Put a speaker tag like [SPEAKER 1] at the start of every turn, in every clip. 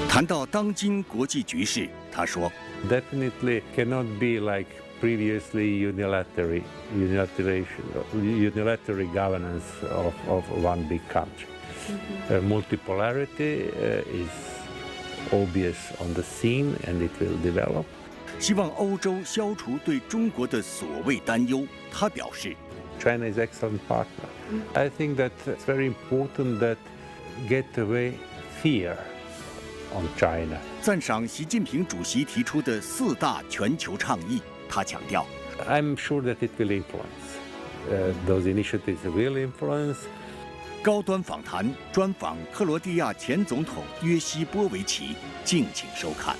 [SPEAKER 1] 谈到当今国际局势，他说
[SPEAKER 2] ：“Definitely cannot be like previously unilateral governance of one big country. Multipolarity is obvious on the scene, and it will develop.”
[SPEAKER 1] 希望欧洲消除对中国的所谓担忧。他表示
[SPEAKER 2] ，China is an excellent partner. I think that it's very important that get away fear on China.
[SPEAKER 1] 赞赏习近平主席提出的4大全球倡议。他强调
[SPEAKER 2] ，I'm sure that it will influence. Those initiatives will influence.
[SPEAKER 1] 高端访谈专访克罗地亚前总统约西波维奇，敬请收看。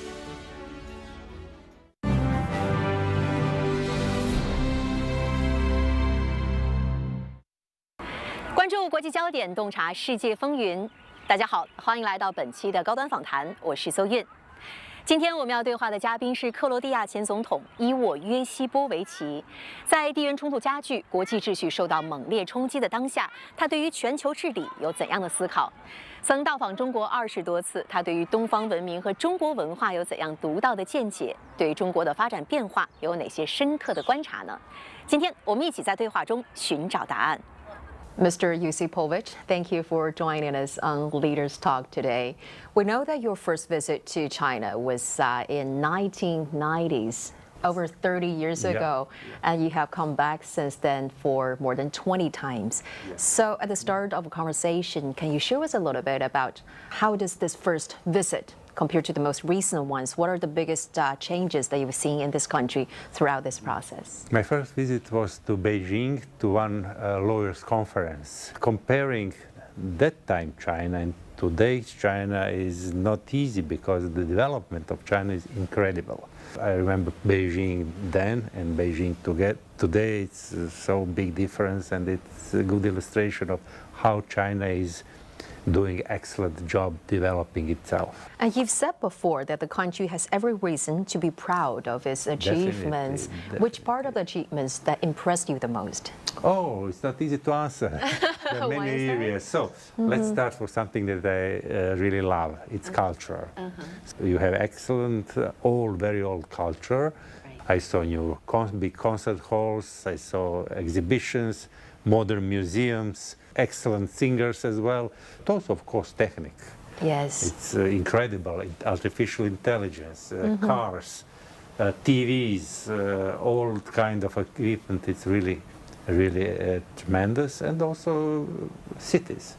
[SPEAKER 3] 关注国际焦点，洞察世界风云。大家好，欢迎来到本期的高端访谈，我是邹韵。今天我们要对话的嘉宾是克罗地亚前总统伊沃约西波维奇。在地缘冲突加剧、国际秩序受到猛烈冲击的当下，他对于全球治理有怎样的思考？曾到访中国20多次，他对于东方文明和中国文化有怎样独到的见解？对中国的发展变化有哪些深刻的观察呢？今天我们一起在对话中寻找答案。
[SPEAKER 4] Mr. Yusipovich, thank you for joining us on Leaders Talk today. We know that your first visit to China was in 1990s, over 30 years ago, and you have come back since then for more than 20 times. So at the start of a conversation, can you share with us a little bit about how does this first visit compared to the most recent ones? What are the biggest changes that you've seen in this country throughout this process?
[SPEAKER 2] My first visit was to Beijing to one lawyers' conference. Comparing that time China and today's China is not easy because the development of China is incredible. I remember Beijing then and Beijing today. It's so big difference, and it's a good illustration of how China is doing excellent job developing itself.
[SPEAKER 4] And you've said before that the country has every reason to be proud of its achievements.
[SPEAKER 2] Definitely.
[SPEAKER 4] Which part of the achievements that impressed you the most?
[SPEAKER 2] Oh, it's not easy to answer. There are many areas. So let's start with something that I really love. It's culture. So you have excellent, very old culture. I saw new big concert halls. I saw exhibitions, modern museums, excellent singers as well. But also, of course, technique.
[SPEAKER 4] Yes.
[SPEAKER 2] It's incredible. Artificial intelligence, cars, TVs, all kind of equipment. It's really tremendous. And also cities.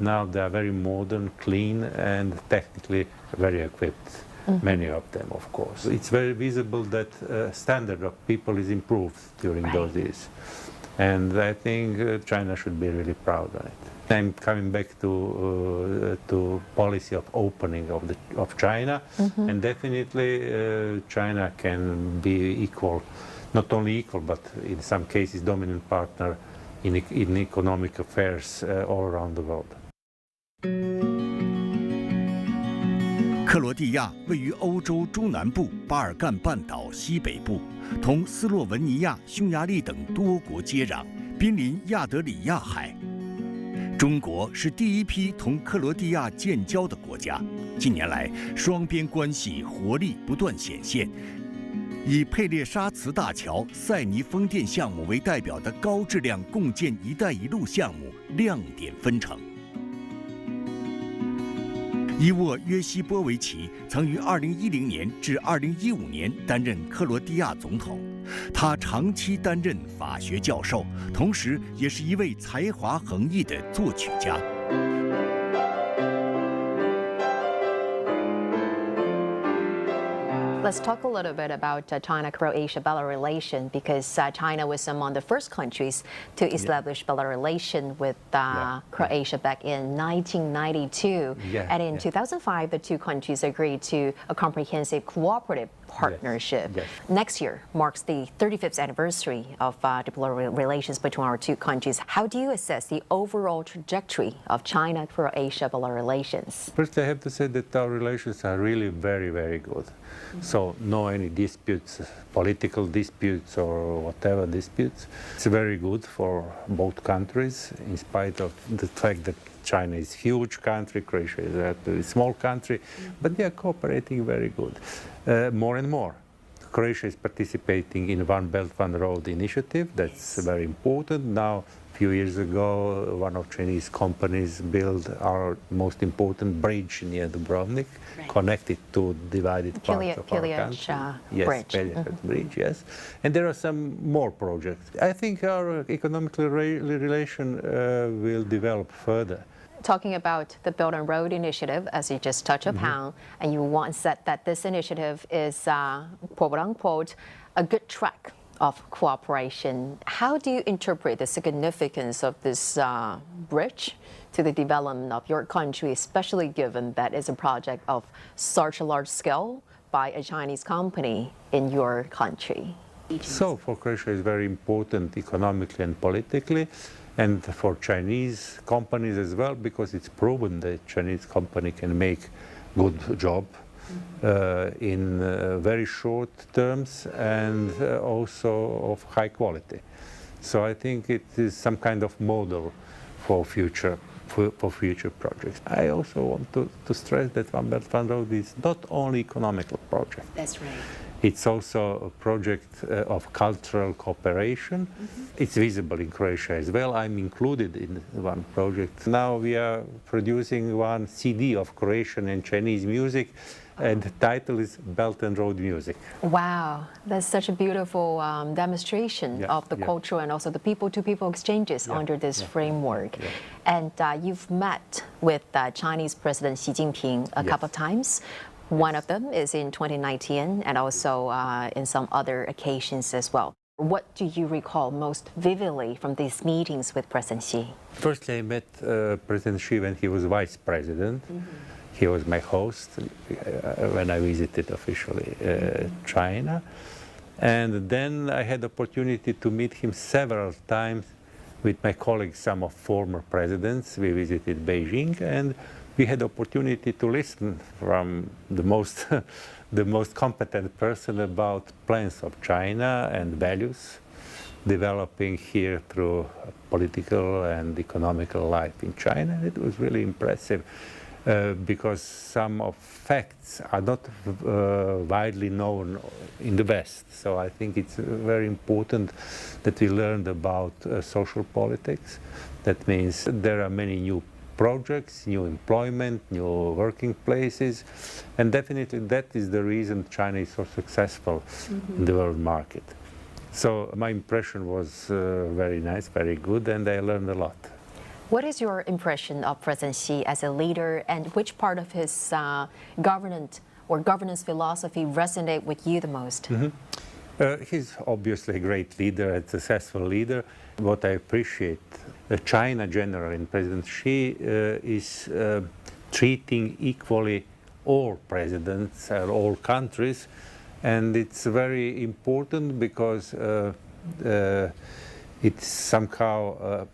[SPEAKER 2] Now they are very modern, clean, and technically very equipped. Many of them, of course. It's very visible that standard of people is improved during those years. And I think China should be really proud of it. I'm coming back to policy of opening of China, and definitely China can be equal, not only equal, but in some cases dominant partner in economic affairs all around the world.
[SPEAKER 1] 克罗地亚位于欧洲中南部巴尔干半岛西北部，同斯洛文尼亚、匈牙利等多国接壤，濒临亚得里亚海。中国是第一批同克罗地亚建交的国家。近年来，双边关系活力不断显现。以佩列沙茨大桥、塞尼风电项目为代表的高质量共建“一带一路”项目亮点纷呈。伊沃约西波维奇曾于2010年至2015年担任克罗地亚总统，他长期担任法学教授，同时也是一位才华横溢的作曲家。
[SPEAKER 4] Let's talk a little bit about China-Croatia bilateral relation, because China was among the first countries to establish bilateral relation with Croatia back in 1992. And in 2005, the two countries agreed to a comprehensive cooperative partnership.
[SPEAKER 2] Yes.
[SPEAKER 4] Next year marks the 35th anniversary of diplomatic relations between our two countries. How do you assess the overall trajectory of China-Croatia bilateral relations?
[SPEAKER 2] First, I have to say that our relations are really very, very good. So no any disputes, political disputes or whatever disputes. It's very good for both countries, in spite of the fact that China is a huge country, Croatia is a relatively small country, but they are cooperating very good. More and more. Croatia is participating in One Belt, One Road initiative. That's very important. Now, a few years ago, one of Chinese companies built our most important bridge near Dubrovnik, connected to divided parts of our country. Yes,
[SPEAKER 4] Bridge.
[SPEAKER 2] Bridge, yes. And there are some more projects. I think our economic relation will develop further.
[SPEAKER 4] Talking about the Belt and Road Initiative, as you just touched upon, and you once said that this initiative is, quote unquote, a good track of cooperation. How do you interpret the significance of this bridge to the development of your country, especially given that it's a project of such a large scale by a Chinese company in your country?
[SPEAKER 2] So for Croatia it's very important economically and politically, and for Chinese companies as well, because it's proven that Chinese company can make good job in very short terms and also of high quality. So I think it is some kind of model for future projects. I also want to stress that One Belt, One Road is not only economical project.
[SPEAKER 4] That's right.
[SPEAKER 2] It's also a project of cultural cooperation. It's visible in Croatia as well. I'm included in one project. Now we are producing one CD of Croatian and Chinese music, and the title is Belt and Road Music.
[SPEAKER 4] Wow, that's such a beautiful demonstration of the culture and also the people-to-people exchanges under this framework. And you've met with Chinese President Xi Jinping a couple of times. One of them is in 2019 and also in some other occasions as well. What do you recall most vividly from these meetings with President Xi?
[SPEAKER 2] First, I met President Xi when he was vice president. He was my host when I visited officially China. And then I had the opportunity to meet him several times with my colleagues, some of former presidents. We visited Beijing, and we had the opportunity to listen from the most competent person about plans of China and values developing here through political and economical life in China. It was really impressive because some of facts are not widely known in the West. So I think it's very important that we learned about social politics. That means there are many new projects, new employment, new working places, and definitely that is the reason China is so successful in the world market. So my impression was very nice, very good, and I learned a lot.
[SPEAKER 4] What is your impression of President Xi as a leader, and which part of his governance philosophy resonate with you the most?
[SPEAKER 2] He's obviously a great leader, a successful leader. What I appreciate, China generally, and President Xi is treating equally all presidents, all countries, and it's very important because it's somehow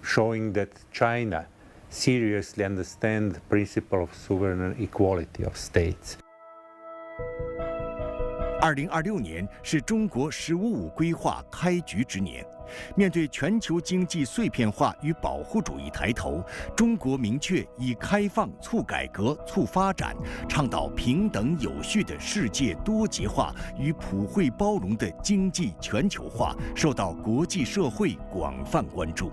[SPEAKER 2] showing that China seriously understands the principle of sovereign equality of states.
[SPEAKER 1] 2026年是中国“15+5”规划开局之年。面对全球经济碎片化与保护主义抬头，中国明确以开放促改革、促发展，倡导平等有序的世界多极化与普惠包容的经济全球化，受到国际社会广泛关注。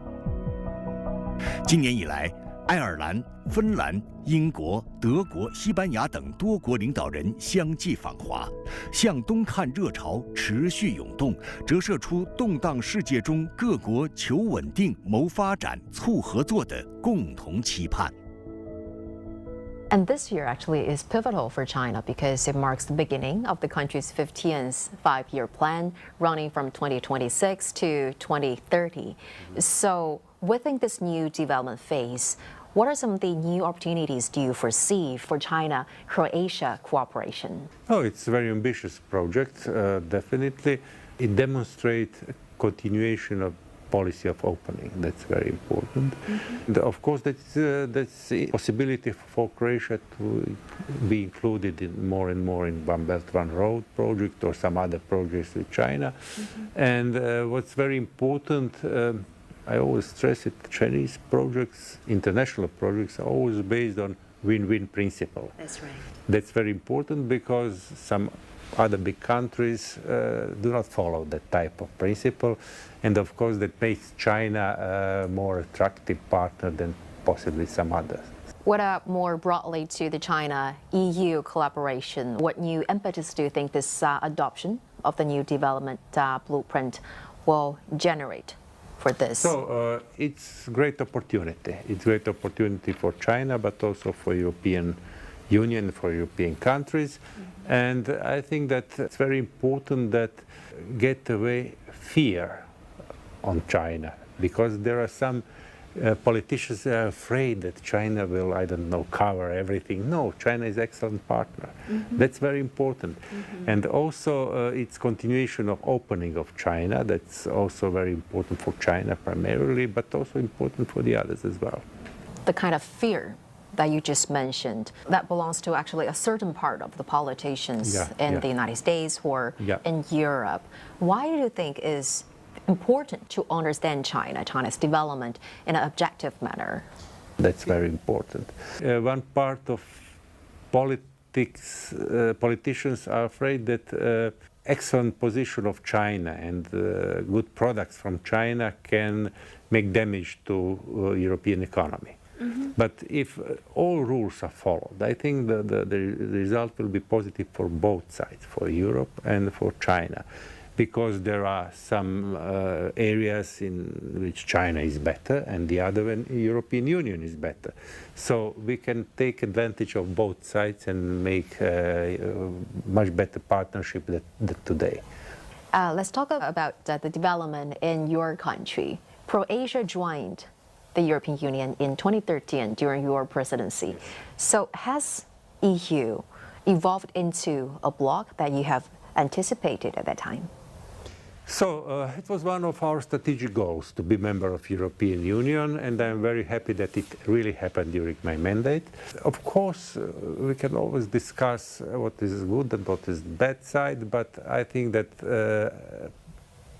[SPEAKER 1] 今年以来，爱尔兰、芬兰、英国、德国、西班牙等多国领导人相继访华，向东看热潮持续涌动，折射出动荡世界中各国求稳定、谋发展、促合作的共同期盼。
[SPEAKER 4] And this year actually is pivotal for China because it marks the beginning of the country's 15th five-year plan, running from 2026 to 2030. So within this new development phase, What are some of the new opportunities do you foresee for China-Croatia cooperation?
[SPEAKER 2] Oh, it's a very ambitious project, definitely. It demonstrates a continuation of policy of opening. That's very important. And of course, that's a possibility for Croatia to be included in more and more in One Belt, One Road project or some other projects with China. And what's very important, I always stress it, Chinese projects, international projects, are always based on win-win principle.
[SPEAKER 3] That's right.
[SPEAKER 2] That's very important because some other big countries do not follow that type of principle, and of course that makes China a more attractive partner than possibly some others.
[SPEAKER 4] What about more broadly to the China-EU collaboration? What new impetus do you think this adoption of the new development blueprint will generate for this?
[SPEAKER 2] So it's a great opportunity. It's a great opportunity for China, but also for European Union, for European countries. And I think that it's very important that get away fear on China, because there are some politicians that are afraid that China will, I don't know, cover everything. No, China is an excellent partner. That's very important. And also its continuation of opening of China, that's also very important for China primarily, but also important for the others as well.
[SPEAKER 4] The kind of fear that you just mentioned, that belongs to actually a certain part of the politicians in the United States or in Europe. Why do you think is important to understand China's development in an objective manner?
[SPEAKER 2] That's very important. One part of politics, politicians are afraid that excellent position of China and good products from China can make damage to European economy. But if all rules are followed, I think the result will be positive for both sides, for Europe and for China, because there are some areas in which China is better and the other when European Union is better. So we can take advantage of both sides and make a much better partnership than today.
[SPEAKER 4] Let's talk about the development in your country. Croatia joined the European Union in 2013 during your presidency. So has EU evolved into a bloc that you have anticipated at that time?
[SPEAKER 2] So it was one of our strategic goals to be member of European Union, and I'm very happy that it really happened during my mandate. Of course, we can always discuss what is good and what is bad side, but I think that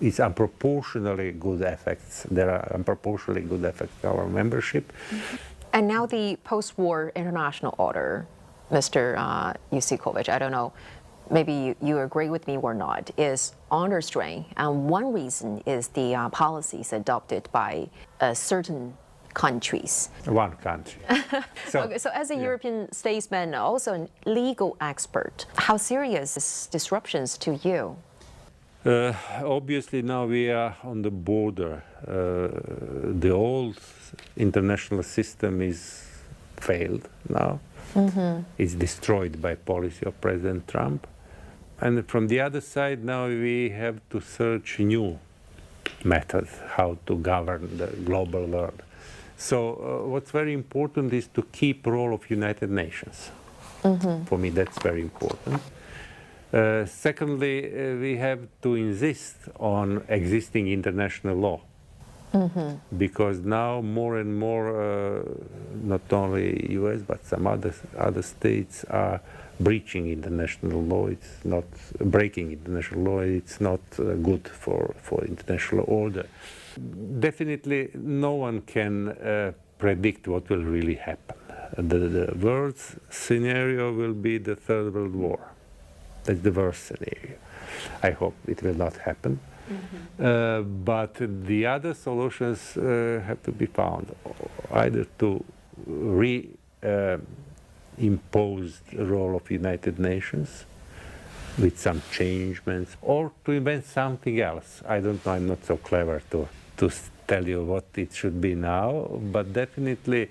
[SPEAKER 2] it's unproportionally good effects. There are unproportionally good effects to our membership.
[SPEAKER 4] And now the post-war international order, Mr. Yusikovich, I don't know, maybe you agree with me or not, is under strain. And one reason is the policies adopted by certain countries.
[SPEAKER 2] One country.
[SPEAKER 4] So as a European statesman, also a legal expert, how serious is disruptions to you?
[SPEAKER 2] Obviously now we are on the border. The old international system is failed now. It's destroyed by policy of President Trump. And from the other side now we have to search new methods how to govern the global world. So what's very important is to keep role of United Nations. For me that's very important. Secondly, we have to insist on existing international law, because now more and more, not only U.S. but some other states are breaching international law. It's not breaking international law. It's not good for international order. Definitely, no one can predict what will really happen. The worst scenario will be the Third World War. That's the worst scenario. I hope it will not happen. But the other solutions have to be found, either to impose the role of United Nations with some changements, or to invent something else. I don't know, I'm not so clever to tell you what it should be now, but definitely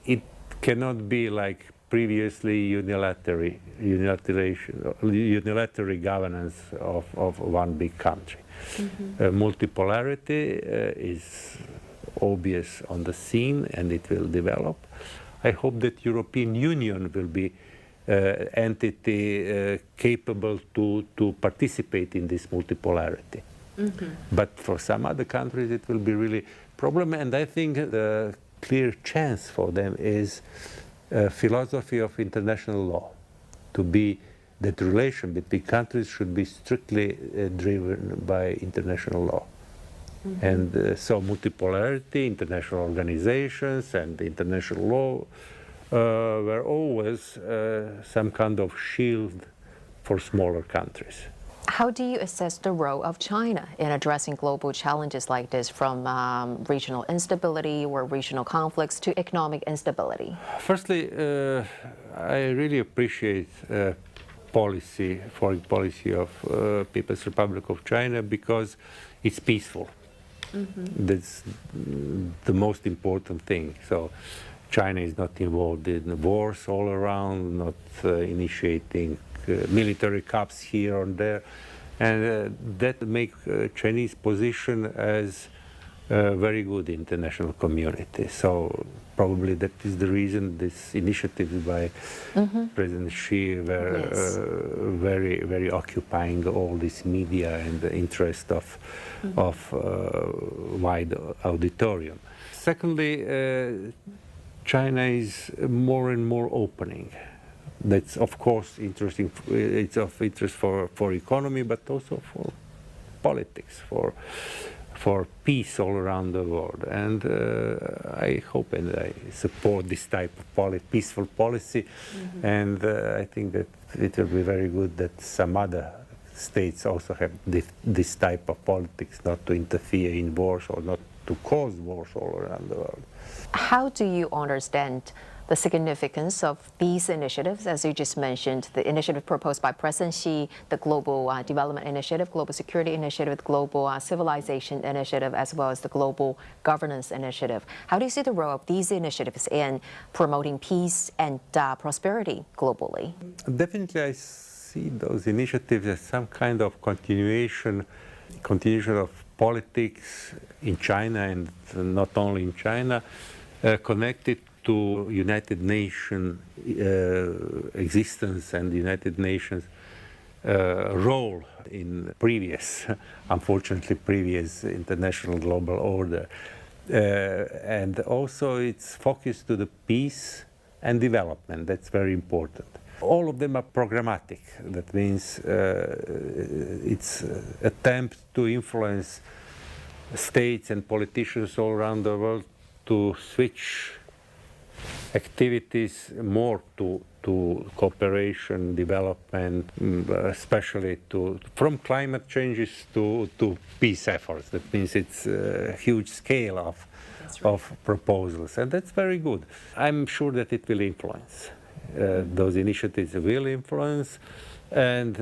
[SPEAKER 2] it cannot be like previously unilateral governance of one big country. Multipolarity is obvious on the scene, and it will develop. I hope that European Union will be entity capable to participate in this multipolarity. But for some other countries it will be really problem, and I think the clear chance for them is philosophy of international law, to be that relation between countries should be strictly driven by international law. And so multipolarity, international organizations and international law were always some kind of shield for smaller countries.
[SPEAKER 4] How do you assess the role of China in addressing global challenges like this, from regional instability or regional conflicts to economic instability?
[SPEAKER 2] Firstly, I really appreciate foreign policy of People's Republic of China, because it's peaceful. That's the most important thing. So China is not involved in wars all around, not initiating military coups here or there, and that makes Chinese position as very good international community. So probably that is the reason this initiative by President Xi were very occupying all this media and the interest of wide auditorium. Secondly, China is more and more opening. That's of course interesting. It's of interest for economy, but also for politics, for peace all around the world. And I hope and I support this type of peaceful policy. And I think that it will be very good that some other states also have this type of politics, not to interfere in wars or not to cause wars all around the world.
[SPEAKER 4] How do you understand the significance of these initiatives, as you just mentioned, the initiative proposed by President Xi, the Global Development Initiative, Global Security Initiative, Global Civilization Initiative, as well as the Global Governance Initiative? How do you see the role of these initiatives in promoting peace and prosperity globally?
[SPEAKER 2] Definitely I see those initiatives as some kind of continuation of politics in China, and not only in China, connected to United Nations existence and United Nations role in unfortunately previous international global order. And also it's focused to the peace and development. That's very important. All of them are programmatic. That means it's attempt to influence states and politicians all around the world to switch activities more to cooperation, development, especially from climate changes to peace efforts. That means it's a huge scale of proposals, and that's very good. I'm sure that it will influence. Those initiatives will influence, and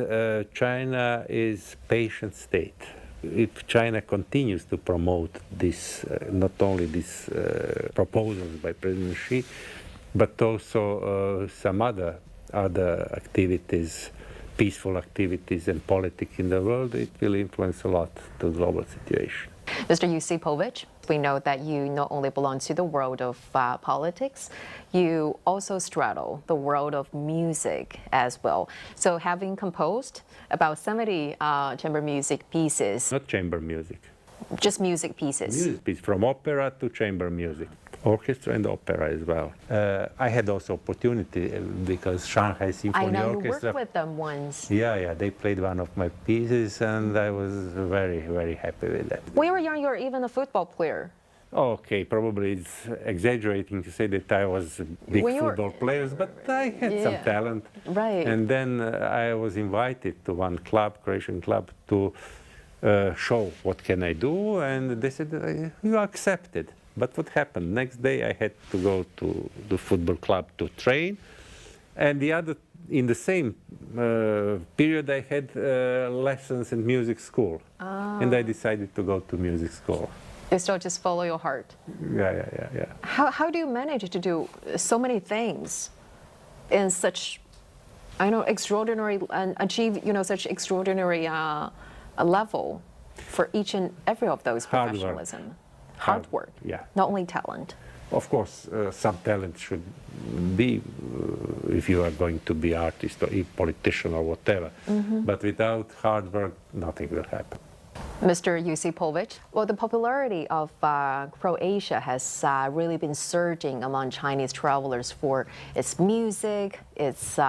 [SPEAKER 2] China is a patient state. If China continues to promote this, not only these proposals by President Xi, but also some other activities, peaceful activities and politics in the world, it will influence a lot the global situation.
[SPEAKER 4] Mr. Yosipovich, we know that you not only belong to the world of politics, you also straddle the world of music as well. So having composed about 70 chamber music pieces.
[SPEAKER 2] Not chamber music.
[SPEAKER 4] Just music pieces.
[SPEAKER 2] Music pieces, from opera to chamber music. Orchestra and opera as well. I had also opportunity because Shanghai Symphony Orchestra.
[SPEAKER 4] I know you worked with them once.
[SPEAKER 2] Yeah, they played one of my pieces, and I was very, very happy with that.
[SPEAKER 4] When you were young, you were even a football player.
[SPEAKER 2] Okay, probably it's exaggerating to say that I was a big football player, but I had some talent.
[SPEAKER 4] Right.
[SPEAKER 2] And then I was invited to one club, Croatian club, to show what can I do, and they said, you are accepted. But what happened? Next day I had to go to the football club to train, and in the same period I had lessons in music school, and I decided to go to music school.
[SPEAKER 4] You still just follow your heart.
[SPEAKER 2] Yeah.
[SPEAKER 4] How do you manage to do so many things in such, extraordinary, and achieve, such extraordinary level for each and every of those professionalism? hard work,
[SPEAKER 2] yeah.
[SPEAKER 4] not only talent.
[SPEAKER 2] Of course, some talent should be if you are going to be artist or a politician or whatever. But without hard work, nothing will happen.
[SPEAKER 4] Mr. Josipovic, well, the popularity of Croatia has really been surging among Chinese travelers for its music, its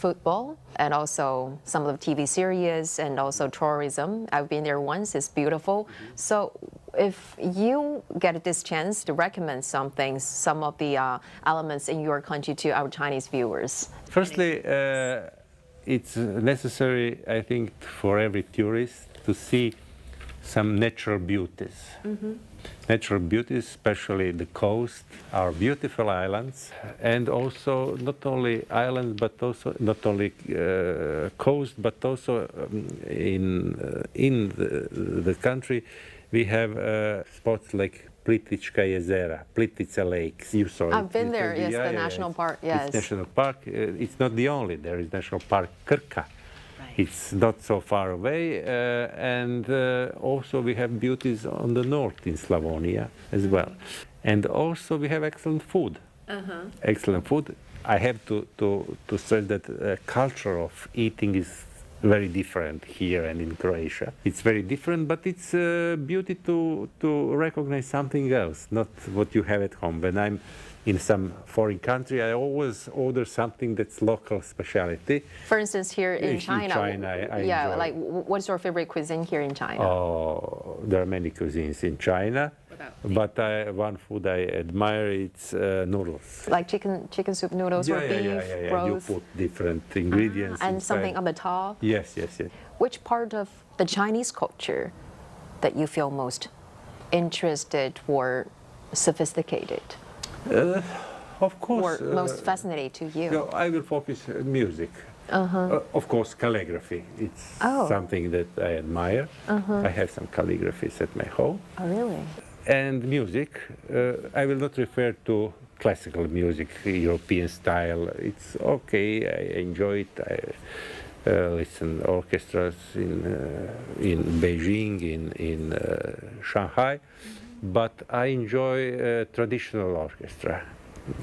[SPEAKER 4] football, and also some of the TV series and also tourism. I've been there once, it's beautiful. So if you get this chance to recommend something, some of the elements in your country to our Chinese viewers.
[SPEAKER 2] Firstly, it's necessary, I think, for every tourist to see some natural beauties. Natural beauties, especially the coast, our beautiful islands, and also not only islands, but also not only coast, but also in the country we have spots like Plitvička jezera, Plitvica lakes. You saw it.
[SPEAKER 4] I've been there, yes, the national park, yes.
[SPEAKER 2] It's national park. It's not the only. There is national park Krka. It's not so far away, and also we have beauties on the north in Slavonia as well. And also we have excellent food. Excellent food. I have to say that culture of eating is very different here and in Croatia. It's very different, but it's a beauty to recognize something else, not what you have at home. When I'm in some foreign country, I always order something that's local specialty.
[SPEAKER 4] For instance, here in China,
[SPEAKER 2] In China, I
[SPEAKER 4] yeah,
[SPEAKER 2] enjoy.
[SPEAKER 4] like what's your favorite cuisine here in China?
[SPEAKER 2] Oh, there are many cuisines in China, but one food I admire, it's noodles.
[SPEAKER 4] Like chicken soup noodles or beef,
[SPEAKER 2] You
[SPEAKER 4] broth,
[SPEAKER 2] put different ingredients
[SPEAKER 4] and
[SPEAKER 2] inside.
[SPEAKER 4] something on the top.
[SPEAKER 2] Yes.
[SPEAKER 4] Which part of the Chinese culture that you feel most interested or sophisticated
[SPEAKER 2] Of course.
[SPEAKER 4] or most fascinating to you?
[SPEAKER 2] I will focus on music. Of course, calligraphy. It's something that I admire. I have some calligraphies at my home.
[SPEAKER 4] Oh, really?
[SPEAKER 2] And music, I will not refer to classical music, European style. It's okay, I enjoy it. I listen orchestras in Beijing, in Shanghai, but I enjoy traditional orchestra,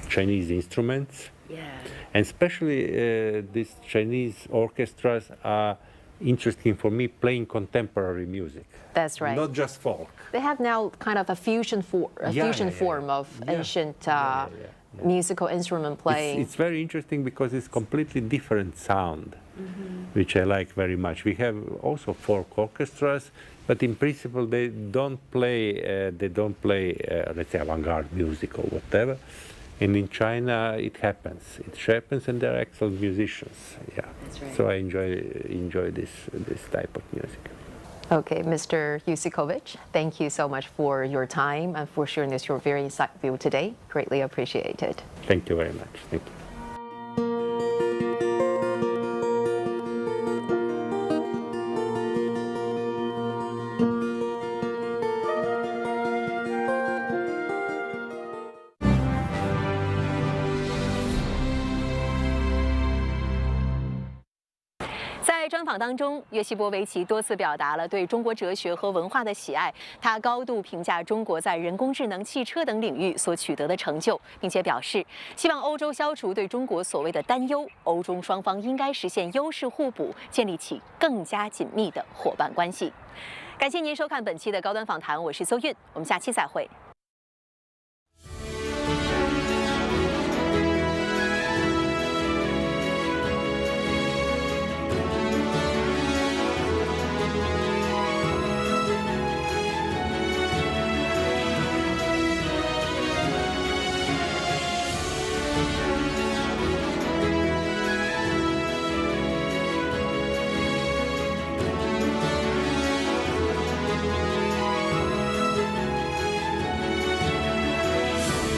[SPEAKER 2] Chinese instruments.
[SPEAKER 3] Yeah.
[SPEAKER 2] And especially these Chinese orchestras are interesting for me playing contemporary music.
[SPEAKER 4] That's right.
[SPEAKER 2] Not just folk.
[SPEAKER 4] They have now kind of a fusion form of ancient musical instrument playing.
[SPEAKER 2] It's very interesting because it's completely different sound, which I like very much. We have also folk orchestras, but in principle they don't play let's say avant-garde music or whatever. And in China it happens. It happens, and they're excellent musicians. Yeah.
[SPEAKER 3] That's right.
[SPEAKER 2] So I enjoy this type of music.
[SPEAKER 4] Okay, Mr. Josipovic, thank you so much for your time and for sharing this your very insightful view today. Greatly appreciated.
[SPEAKER 2] Thank you very much. Thank you.
[SPEAKER 3] 在专访当中，约西波维奇多次表达了对中国哲学和文化的喜爱。他高度评价中国在人工智能、汽车等领域所取得的成就，并且表示希望欧洲消除对中国所谓的担忧，欧中双方应该实现优势互补，建立起更加紧密的伙伴关系。感谢您收看本期的高端访谈，我是邹韵，我们下期再会。